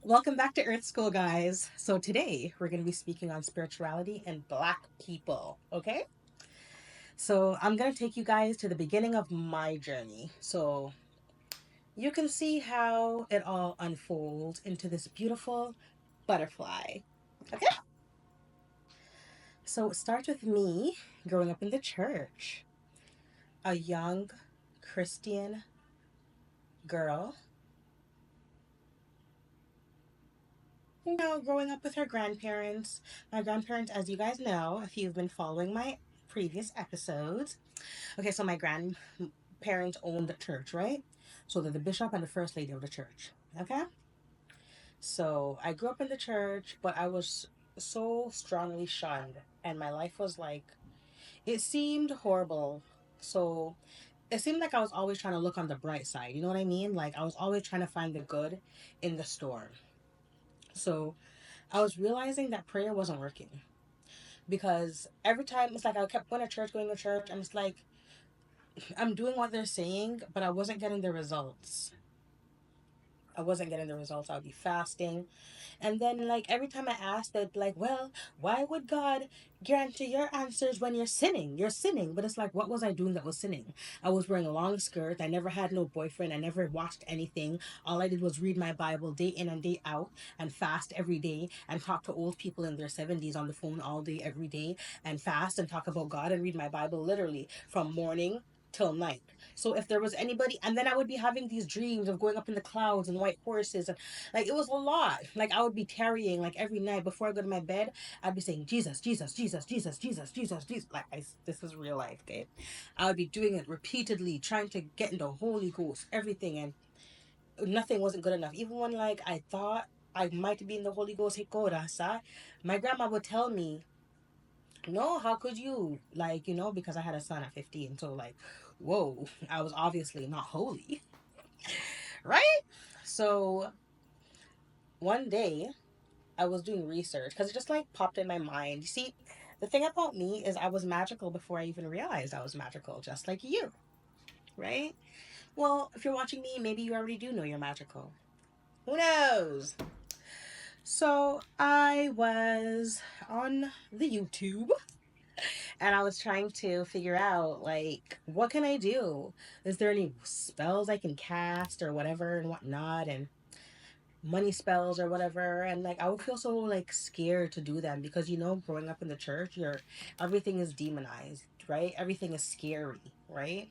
Welcome back to Earth School, guys. So, today we're going to be speaking on spirituality and Black people, okay? So, I'm going to take you guys to the beginning of my journey. So, you can see how it all unfolds into this beautiful butterfly, okay? So, it starts with me growing up in the church, a young Christian girl, growing up with her grandparents. My grandparents, as you guys know, if you've been following my previous episodes. Okay, so my grandparents owned the church, right? So they're the bishop and the first lady of the church. Okay? So I grew up in the church, but I was so strongly shunned. And my life was like, it seemed horrible. So it seemed like I was always trying to look on the bright side. You know what I mean? Like I was always trying to find the good in the storm. So I was realizing that prayer wasn't working because every time it's like I kept going to church, and it's like I'm doing what they're saying, but I wasn't getting the results. I wasn't getting the results. I would be fasting. And then, like, every time I asked, they'd be like, well, why would God grant you your answers when you're sinning? You're sinning. But it's like, what was I doing that was sinning? I was wearing a long skirt. I never had no boyfriend. I never watched anything. All I did was read my Bible day in and day out and fast every day and talk to old people in their 70s on the phone all day, every day, and fast and talk about God and read my Bible literally from morning till night. So if there was anybody, and then I would be having these dreams of going up in the clouds and white horses, and like it was a lot. Like I would be tarrying like every night before I go to my bed. I'd be saying Jesus, Jesus, Jesus, Jesus, Jesus, Jesus, Jesus. This is real life, okay? I would be doing it repeatedly, trying to get into Holy Ghost, everything, and nothing wasn't good enough. Even when like I thought I might be in the Holy Ghost, Hikorasa, my grandma would tell me, no, how could you? Like, because I had a son at 15. So, like, whoa, I was obviously not holy, right? So, one day I was doing research because it just like popped in my mind. You see, the thing about me is I was magical before I even realized I was magical, just like you, right? Well, if you're watching me, maybe you already do know you're magical. Who knows? So, I was on the YouTube and I was trying to figure out like what can I do? Is there any spells I can cast or whatever and whatnot, and money spells or whatever? And like I would feel so like scared to do them because growing up in the church, everything is demonized, right? Everything is scary, right?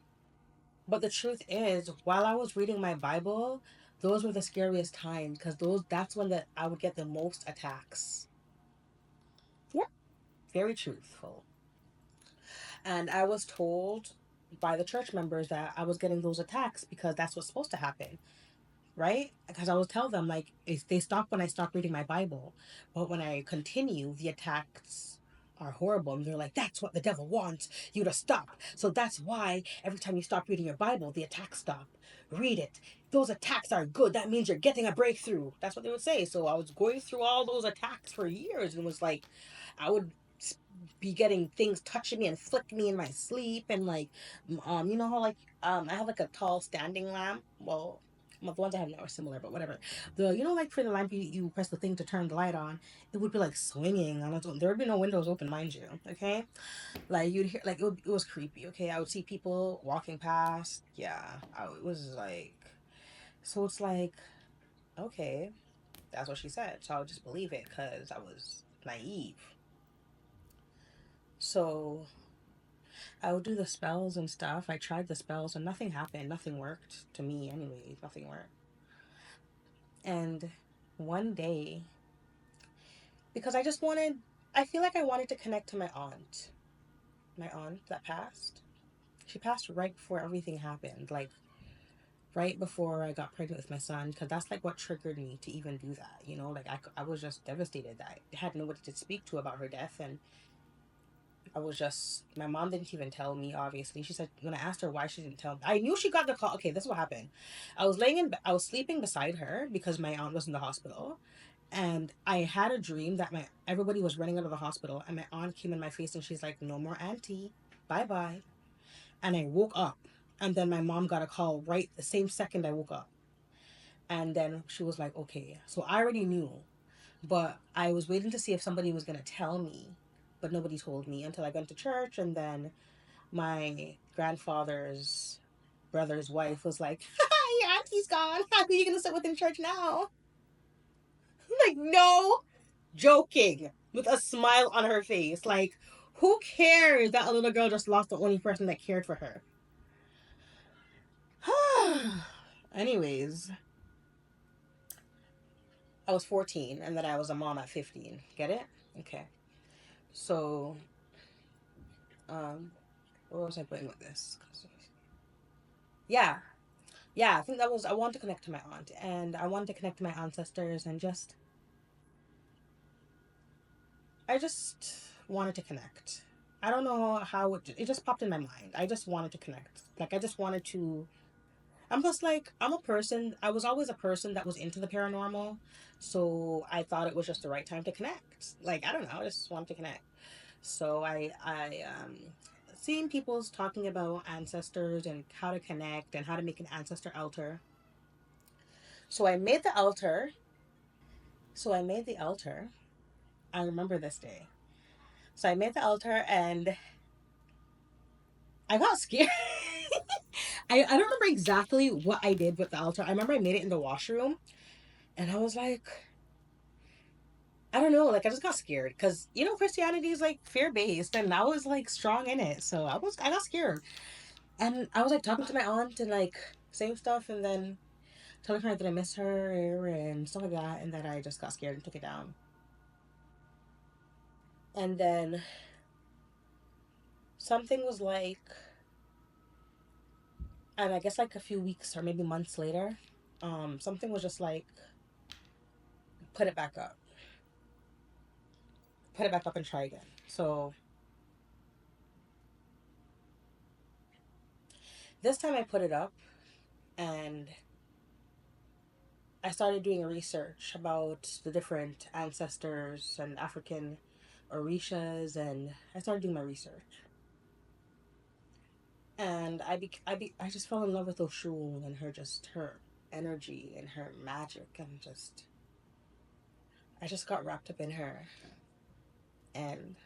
But the truth is, while I was reading my Bible, those were the scariest times because that's when I would get the most attacks. Yep, very truthful. And I was told by the church members that I was getting those attacks because that's what's supposed to happen, right? Because I would tell them, like, they stop when I stop reading my Bible. But when I continue, the attacks are horrible. And they're like, that's what the devil wants you to stop. So that's why every time you stop reading your Bible, the attacks stop. Read it. Those attacks are good. That means you're getting a breakthrough. That's what they would say. So I was going through all those attacks for years and was like, I would be getting things touching me and flick me in my sleep, and like you know how like I have like a tall standing lamp. Well, the ones I have now are similar, but whatever. Like for the lamp, you press the thing to turn the light on. It would be like swinging on its own. There would be no windows open, mind you. Okay, like you'd hear like it was creepy. Okay, I would see people walking past. Yeah, it was like, so it's like, okay, that's what she said. So I would just believe it because I was naive. So I would do the spells and stuff. I tried the spells and nothing happened. Nothing worked to me, anyway. Nothing worked. And one day, because I feel like I wanted to connect to my aunt. My aunt that passed. She passed right before everything happened. Like, right before I got pregnant with my son. Because that's like what triggered me to even do that. Like I was just devastated that I had nobody to speak to about her death. And my mom didn't even tell me, obviously. She said, when I asked her why she didn't tell me, I knew she got the call. Okay, this is what happened. I was sleeping beside her because my aunt was in the hospital. And I had a dream that everybody was running out of the hospital. And my aunt came in my face and she's like, no more auntie. Bye bye. And I woke up. And then my mom got a call right the same second I woke up. And then she was like, okay. So I already knew, but I was waiting to see if somebody was going to tell me, but nobody told me until I went to church. And then my grandfather's brother's wife was like, your auntie's gone. How are you going to sit with in church now? Like, no joking, with a smile on her face. Like, who cares that a little girl just lost the only person that cared for her? Anyways, I was 14 and then I was a mom at 15. Get it? Okay. So, um, where was I going with this? Yeah. Yeah, I think that was, I wanted to connect to my aunt and I wanted to connect to my ancestors and just, I just wanted to connect. I don't know how it just popped in my mind. I just wanted to connect. Like, I just wanted to. I'm just like, I'm a person, I was always a person that was into the paranormal. So I thought it was just the right time to connect. Like, I don't know, I just wanted to connect. So seeing people's talking about ancestors and how to connect and how to make an ancestor altar. So I made the altar. So I made the altar. I remember this day. So I made the altar and I got scared. I don't remember exactly what I did with the altar. I remember I made it in the washroom and I was like, I don't know, like I just got scared because Christianity is like fear based, and I was like strong in it, so I got scared, and I was like talking to my aunt and like saying stuff, and then telling her that I miss her and stuff like that, and that I just got scared and took it down, and then something was like, and I guess like a few weeks or maybe months later, something was just like put it back up, put it back up and try again. So this time I put it up and I started doing research about the different ancestors and African Orishas, and I started doing my research. And I just fell in love with Oshun and her energy and her magic, and just I just got wrapped up in her, and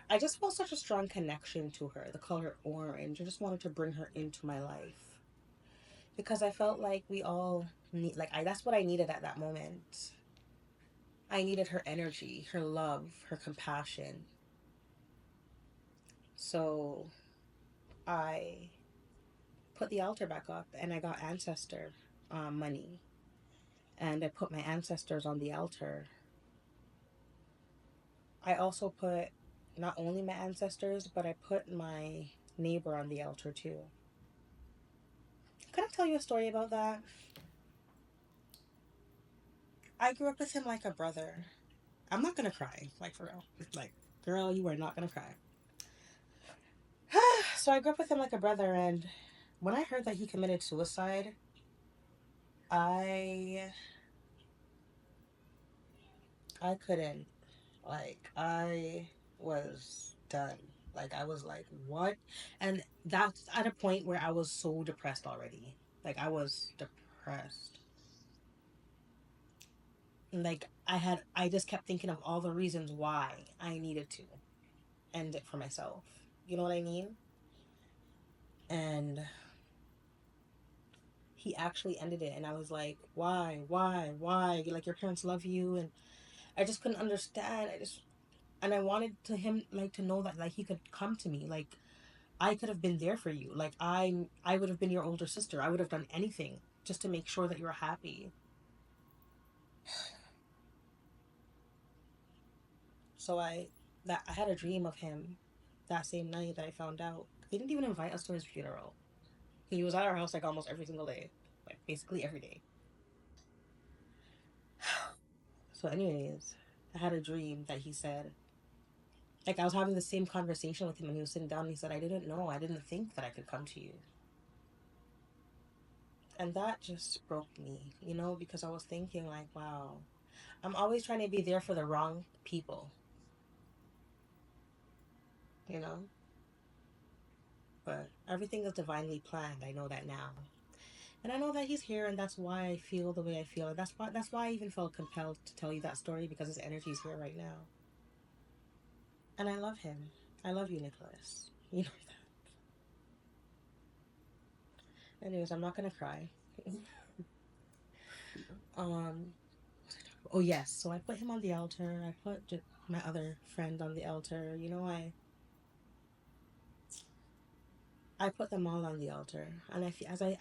I just felt such a strong connection to her. The color orange, I just wanted to bring her into my life because I felt like we all need, like I that's what I needed at that moment. I needed her energy, her love, her compassion. So I put the altar back up and I got ancestor money. And I put my ancestors on the altar. I also put not only my ancestors, but I put my neighbor on the altar too. Can I tell you a story about that? I grew up with him like a brother. I'm not gonna cry, like for real. Like, girl, you are not gonna cry. So I grew up with him like a brother, and when I heard that he committed suicide, I I couldn't. Like, I was done. Like, I was like, what? And that's at a point where I was so depressed already. Like, I was depressed. Like, I just kept thinking of all the reasons why I needed to end it for myself. You know what I mean? And he actually ended it. And I was like, why? Why? Like, your parents love you. And I just couldn't understand. And I wanted to him, like, to know that, like, he could come to me. Like, I could have been there for you. Like, I would have been your older sister. I would have done anything just to make sure that you were happy. So I had a dream of him that same night that I found out. He didn't even invite us to his funeral. He was at our house like almost every single day, like basically every day. So, anyways, I had a dream that he said, like, I was having the same conversation with him, and he was sitting down and he said, I didn't know, I didn't think that I could come to you. And that just broke me, because I was thinking, like, wow, I'm always trying to be there for the wrong people, you know? But everything is divinely planned. I know that now. And I know that he's here, and that's why I feel the way I feel. That's why I even felt compelled to tell you that story, because his energy is here right now. And I love him. I love you, Nicholas. You know that. Anyways, I'm not gonna cry. um oh yes, so I put him on the altar. I put my other friend on the altar. I put them all on the altar, and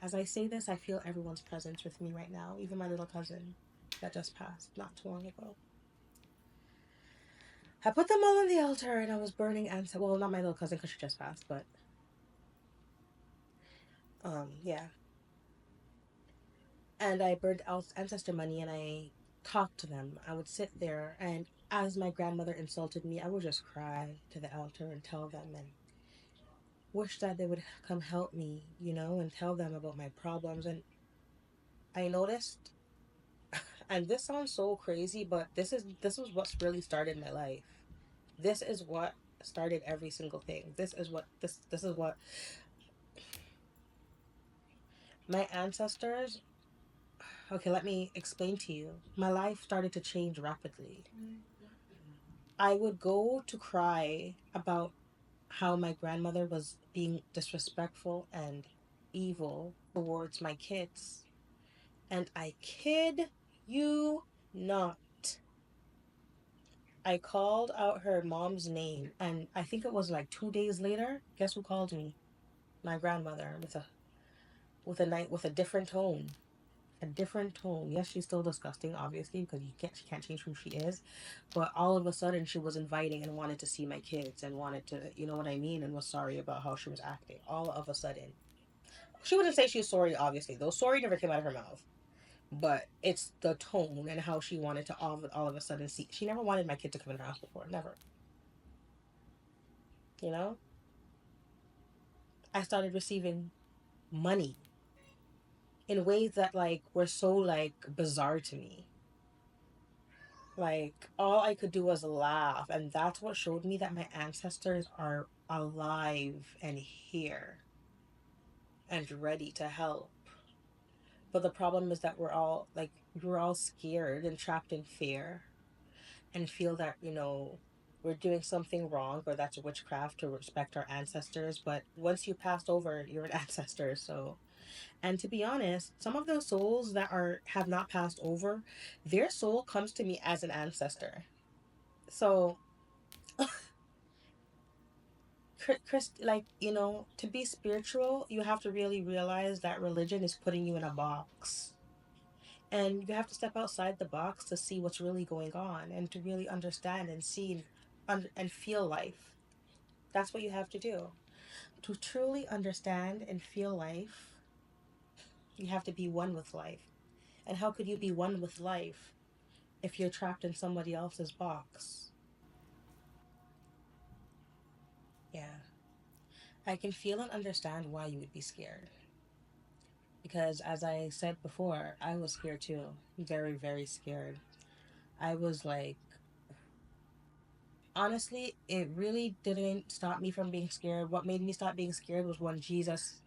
as I say this, I feel everyone's presence with me right now. Even my little cousin that just passed not too long ago. I put them all on the altar, and I was burning incense. Well, not my little cousin because she just passed, but yeah. And I burned ancestor money, and I talked to them. I would sit there, and as my grandmother insulted me, I would just cry to the altar and tell them, and wish that they would come help me, and tell them about my problems. And I noticed, and this sounds so crazy, but this was what's really started my life. This is what started every single thing. This is what my ancestors. Okay, let me explain to you. My life started to change rapidly. I would go to cry about how my grandmother was being disrespectful and evil towards my kids. And I kid you not, I called out her mom's name, and I think it was like 2 days later. Guess who called me? My grandmother, with a different tone. A different tone. Yes, she's still disgusting, obviously, because she can't change who she is. But all of a sudden, she was inviting and wanted to see my kids and wanted to, you know what I mean, and was sorry about how she was acting. All of a sudden, she wouldn't say she was sorry. Obviously, though, sorry never came out of her mouth. But it's the tone and how she wanted to all of a sudden see. She never wanted my kid to come in her house before. Never. You know. I started receiving money in ways that like were so like bizarre to me. Like all I could do was laugh, and that's what showed me that my ancestors are alive and here and ready to help. But the problem is that we're all scared and trapped in fear, and feel that, we're doing something wrong, or that's witchcraft, to respect our ancestors. But once you passed over, you're an ancestor. So, and to be honest, some of those souls that have not passed over, their soul comes to me as an ancestor. So, Chris, like, to be spiritual, you have to really realize that religion is putting you in a box. And you have to step outside the box to see what's really going on, and to really understand and see and feel life. That's what you have to do. To truly understand and feel life, you have to be one with life. And how could you be one with life if you're trapped in somebody else's box? Yeah. I can feel and understand why you would be scared. Because as I said before, I was scared too. Very, very scared. I was like, honestly, it really didn't stop me from being scared. What made me stop being scared was when Jesus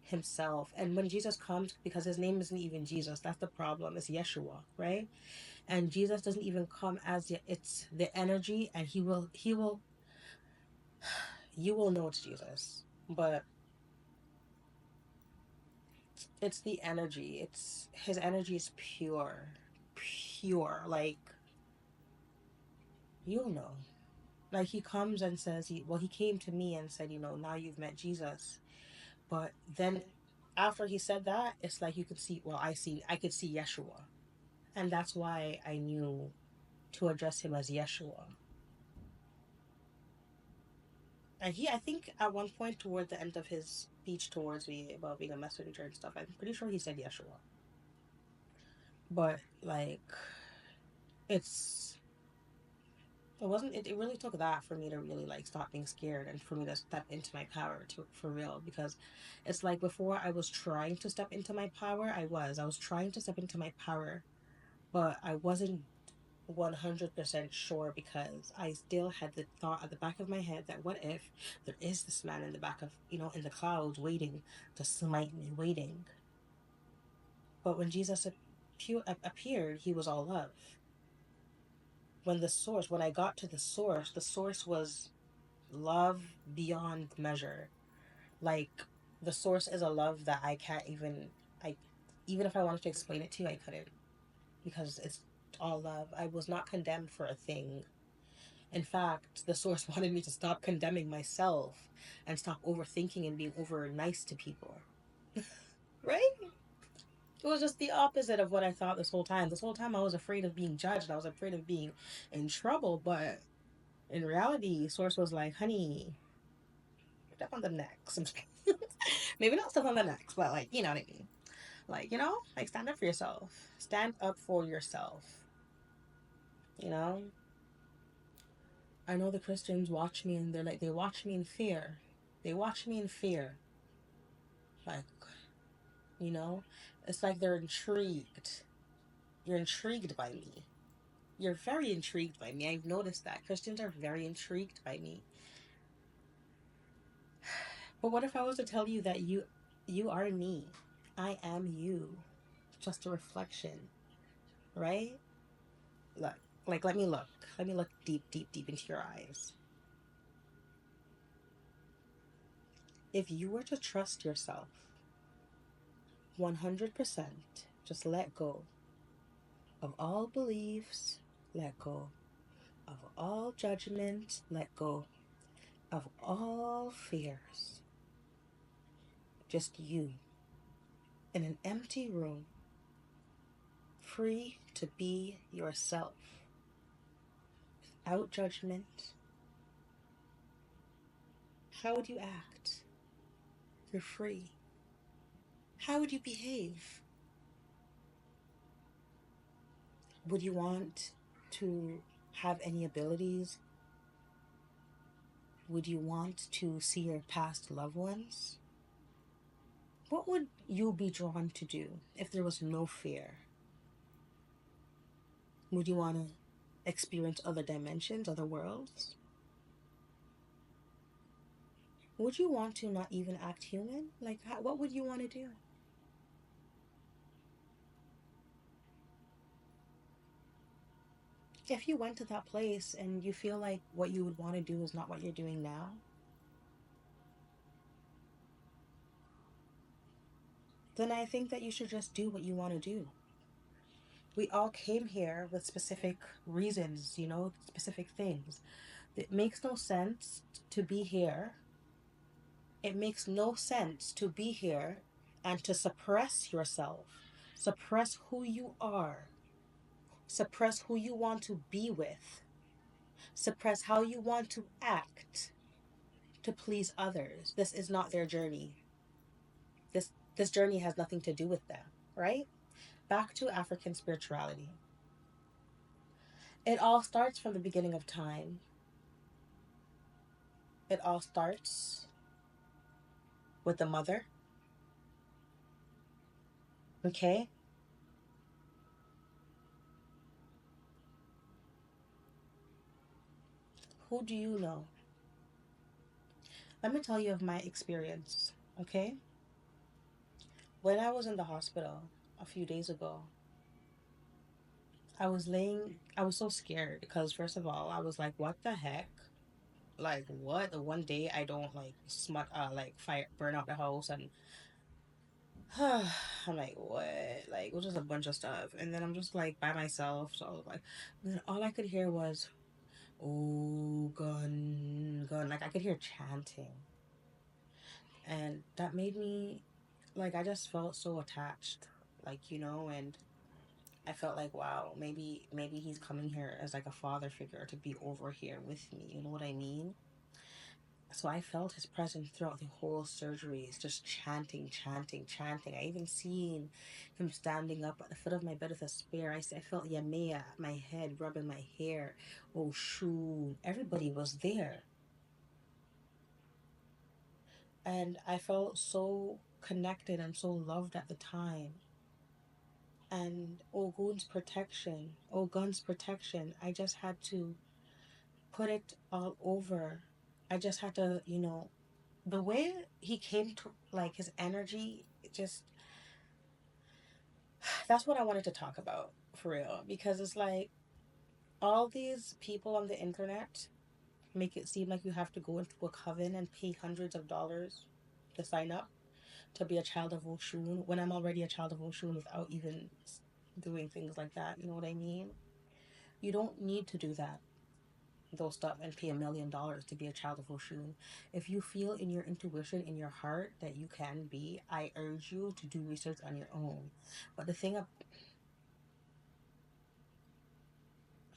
himself, and when Jesus comes, because his name isn't even Jesus, that's the problem. It's Yeshua, right? And Jesus doesn't even come as it's the energy, and you will know it's Jesus, but it's the energy. It's his energy is pure, pure. Like, you'll know. Like, he comes and says, he came to me and said, now you've met Jesus. But then after he said that, it's like you could see. Well, I could see Yeshua, and that's why I knew to address him as Yeshua. And I think at one point toward the end of his speech towards me about being a messenger and stuff, I'm pretty sure he said Yeshua. But like, it's it really took that for me to really like stop being scared, and for me to step into my power, to for real. Because it's like, before, I was trying to step into my power. I was trying to step into my power, but I wasn't 100% sure, because I still had the thought at the back of my head that, what if there is this man in the back of, in the clouds, waiting to smite me, waiting. But when Jesus appeared, he was all love. When I got to the source was love beyond measure. Like, the source is a love that I can't even, I, even if I wanted to explain it to you, I couldn't, because it's all love. I was not condemned for a thing. In fact, the source wanted me to stop condemning myself and stop overthinking and being over nice to people. Right? It was just the opposite of what I thought this whole time. This whole time I was afraid of being judged. I was afraid of being in trouble. But in reality, Source was like, honey, step on the necks. Maybe not step on the necks, but like, you know what I mean? Like, like, stand up for yourself. Stand up for yourself. You know? I know the Christians watch me and they're like, they watch me in fear. They watch me in fear. Like, you know? It's like they're intrigued. You're intrigued by me. You're very intrigued by me. I've noticed that. Christians are very intrigued by me. But what if I was to tell you that you are me? I am you. Just a reflection, right? Look, like, let me look. Let me look deep, deep, deep into your eyes. If you were to trust yourself 100%, just let go of all beliefs, let go of all judgment, let go of all fears. Just you in an empty room, free to be yourself, without judgment. How would you act? You're free. How would you behave? Would you want to have any abilities? Would you want to see your past loved ones? What would you be drawn to do if there was no fear? Would you want to experience other dimensions, other worlds? Would you want to not even act human? Like, what would you want to do? If you went to that place and you feel like what you would want to do is not what you're doing now, then I think that you should just do what you want to do. We all came here with specific reasons, specific things. It makes no sense to be here. It makes no sense to be here and to suppress yourself, suppress who you are, suppress who you want to be with, suppress how you want to act to please others. This is not their journey. This journey has nothing to do with them, right? Back to African spirituality. It all starts from the beginning of time. It all starts with the mother. Okay? Who do you know? Let me tell you of my experience, okay? When I was in the hospital a few days ago, I was so scared because, first of all, I was like, what the heck? Like, what? The one day I don't like like fire, burn out the house, and I'm like, what? Like, it was just a bunch of stuff. And then I'm just like by myself. So I was like, then all I could hear was, oh, gun, gun. Like, I could hear chanting. And that made me, like, I just felt so attached, like, and I felt like, wow, maybe he's coming here as like a father figure to be over here with me. You know what I mean? So I felt his presence throughout the whole surgeries, just chanting, chanting, chanting. I even seen him standing up at the foot of my bed with a spear. I felt Yamea at my head, rubbing my hair. Oh, shoo. Everybody was there. And I felt so connected and so loved at the time. And Gun's protection, I just had to put it all over. I just had to, the way he came to, like, his energy, it just, that's what I wanted to talk about for real, because it's like all these people on the internet make it seem like you have to go into a coven and pay hundreds of dollars to sign up to be a child of Oshun when I'm already a child of Oshun without even doing things like that. You know what I mean? You don't need to do that. Those stuff and pay $1 million to be a child of Oshun. If you feel in your intuition, in your heart that you can be, I urge you to do research on your own. But the thing of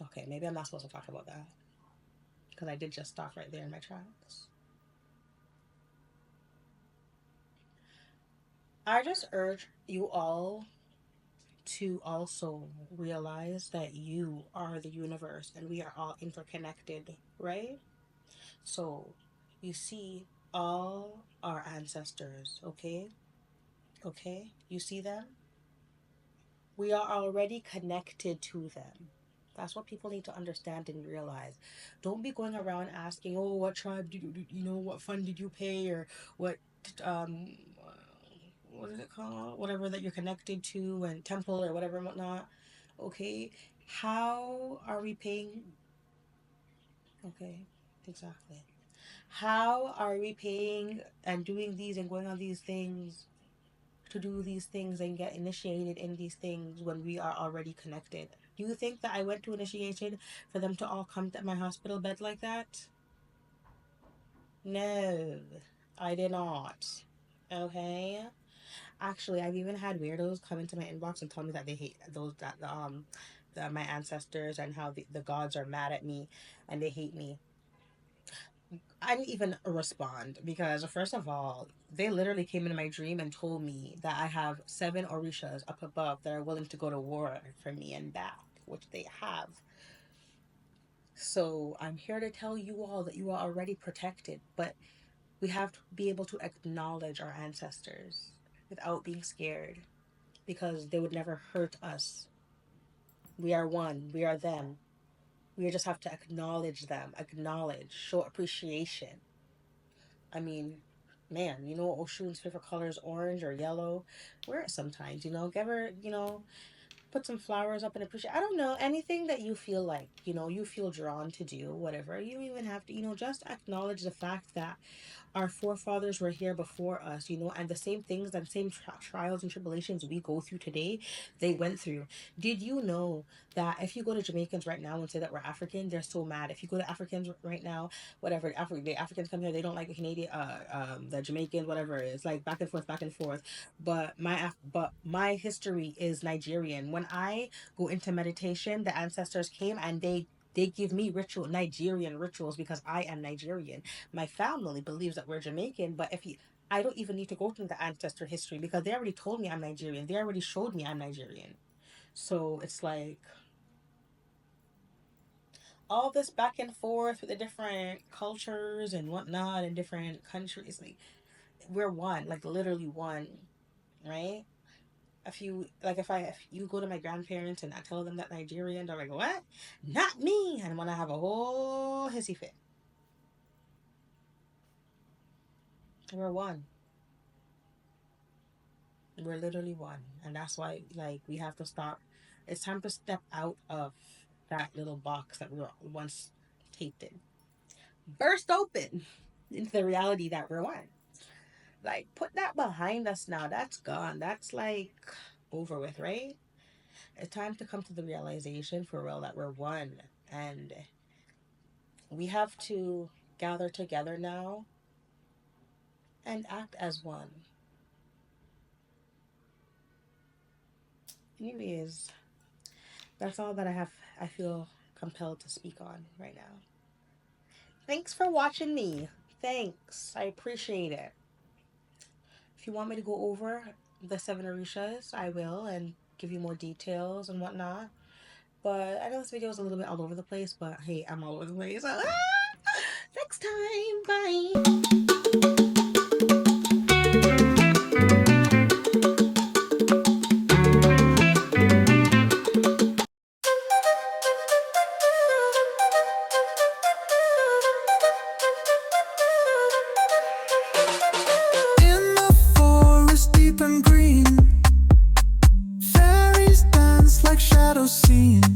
okay, maybe I'm not supposed to talk about that because I did just stop right there in my tracks. I just urge you all to also realize that you are the universe and we are all interconnected, right? So you see all our ancestors, okay? Okay? You see them? We are already connected to them. That's what people need to understand and realize. Don't be going around asking, "Oh, what tribe did you know? What fund did you pay, or um, what is it called? Whatever that you're connected to, and temple or whatever and whatnot." Okay, how are we paying? Okay, exactly. How are we paying and doing these and going on these things to do these things and get initiated in these things when we are already connected? Do you think that I went to initiation for them to all come to my hospital bed like that? No, I did not. Okay. Actually, I've even had weirdos come into my inbox and tell me that they hate those that my ancestors and how the gods are mad at me and they hate me. I didn't even respond because first of all, they literally came into my dream and told me that I have 7 orishas up above that are willing to go to war for me and back, which they have. So I'm here to tell you all that you are already protected, but we have to be able to acknowledge our ancestors without being scared because they would never hurt us. We are one, we are them. We just have to acknowledge them, acknowledge, show appreciation. I mean, man, Oshun's favorite color is orange or yellow. Wear it sometimes, Give her, put some flowers up and appreciate. I don't know, anything that you feel like, you feel drawn to do, whatever. You even have to, just acknowledge the fact that our forefathers were here before us, and the same things and same trials and tribulations we go through today, they went through. Did you know that if you go to Jamaicans right now and say that we're African, they're so mad. If you go to Africans right now, whatever, the Africans come here, they don't like the Canadian, the Jamaicans, whatever. It's like back and forth, back and forth. But my history is Nigerian. When I go into meditation, the ancestors came and they give me Nigerian rituals because I am Nigerian. My family believes that we're Jamaican, but I don't even need to go through the ancestor history because they already told me I'm Nigerian. They already showed me I'm Nigerian. So it's like all this back and forth with the different cultures and whatnot in different countries. Like we're one, like literally one, right? If you go to my grandparents and I tell them that Nigerian, they're like, "What? Not me!" And when I have a whole hissy fit, we're one. We're literally one. And that's why, like, we have to stop. It's time to step out of that little box that we were once taped in. Burst open into the reality that we're one. Like, put that behind us now. That's gone. That's like over with, right? It's time to come to the realization for real that we're one. And we have to gather together now and act as one. Anyways, that's all that I feel compelled to speak on right now. Thanks for watching me. Thanks. I appreciate it. If you want me to go over the 7 orishas, I will and give you more details and whatnot. But I know this video is a little bit all over the place, but hey, I'm all over the place. So, next time. Bye. In the forest deep and green, fairies just like shadows seeing